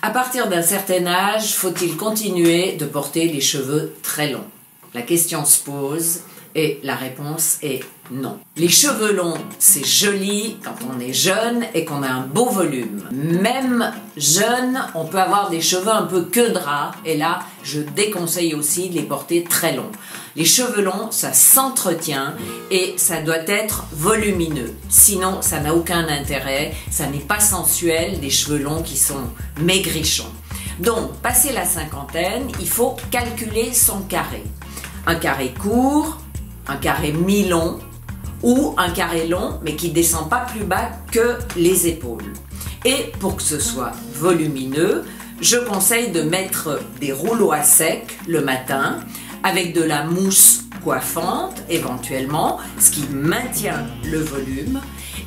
À partir d'un certain âge, faut-il continuer de porter les cheveux très longs? La question se pose et la réponse est non. Les cheveux longs, c'est joli quand on est jeune et qu'on a un beau volume. Même jeune, on peut avoir des cheveux un peu queue de rat et là, je déconseille aussi de les porter très longs. Les cheveux longs, ça s'entretient et ça doit être volumineux. Sinon, ça n'a aucun intérêt, ça n'est pas sensuel, des cheveux longs qui sont maigrichons. Donc, passé la cinquantaine, il faut calculer son carré. Un carré court, un carré mi-long ou un carré long mais qui ne descend pas plus bas que les épaules. Et pour que ce soit volumineux, je conseille de mettre des rouleaux à sec le matin avec de la mousse coiffante éventuellement, ce qui maintient le volume,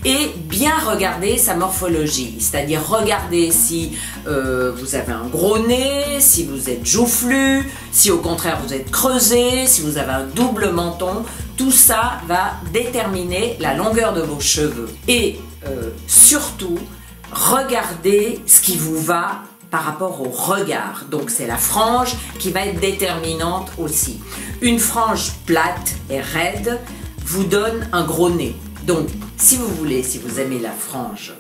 et bien regarder sa morphologie, c'est-à-dire regarder si vous avez un gros nez, si vous êtes joufflu, si au contraire vous êtes creusé, si vous avez un double menton. Tout ça va déterminer la longueur de vos cheveux. Et surtout, regardez ce qui vous va par rapport au regard. Donc c'est la frange qui va être déterminante aussi. Une frange plate et raide vous donne un gros nez. Donc si vous aimez la frange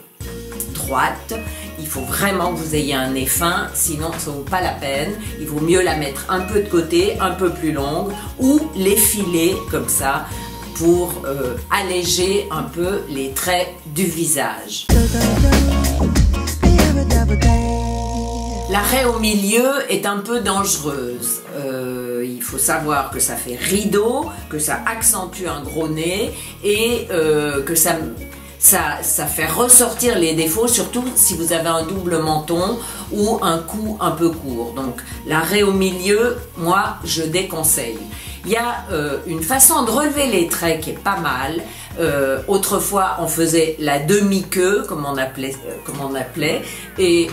droite, il faut vraiment que vous ayez un nez fin, sinon ça ne vaut pas la peine. Il vaut mieux la mettre un peu de côté, un peu plus longue, ou l'effiler comme ça pour alléger un peu les traits du visage. La raie au milieu est un peu dangereuse. Il faut savoir que ça fait rideau, que ça accentue un gros nez et que ça fait ressortir les défauts, surtout si vous avez un double menton ou un cou un peu court. Donc la raie au milieu, moi je déconseille. Il y a une façon de relever les traits qui est pas mal. Autrefois on faisait la demi-queue comme on appelait, et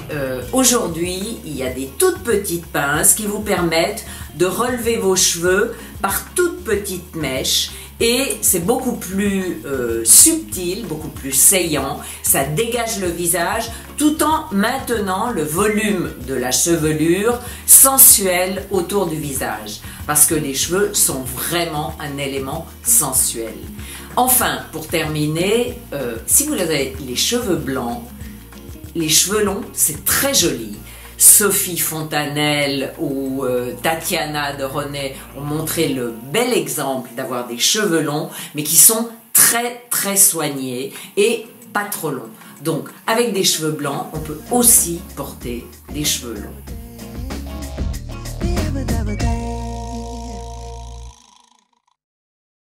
aujourd'hui il y a des toutes petites pinces qui vous permettent de relever vos cheveux par toutes petites mèches, et c'est beaucoup plus subtil, beaucoup plus saillant, ça dégage le visage tout en maintenant le volume de la chevelure sensuelle autour du visage, parce que les cheveux sont vraiment un élément sensuel. Enfin, pour terminer, si vous avez les cheveux blancs, les cheveux longs, c'est très joli. Sophie Fontanelle ou Tatiana de René ont montré le bel exemple d'avoir des cheveux longs, mais qui sont très très soignés et pas trop longs. Donc, avec des cheveux blancs, on peut aussi porter des cheveux longs.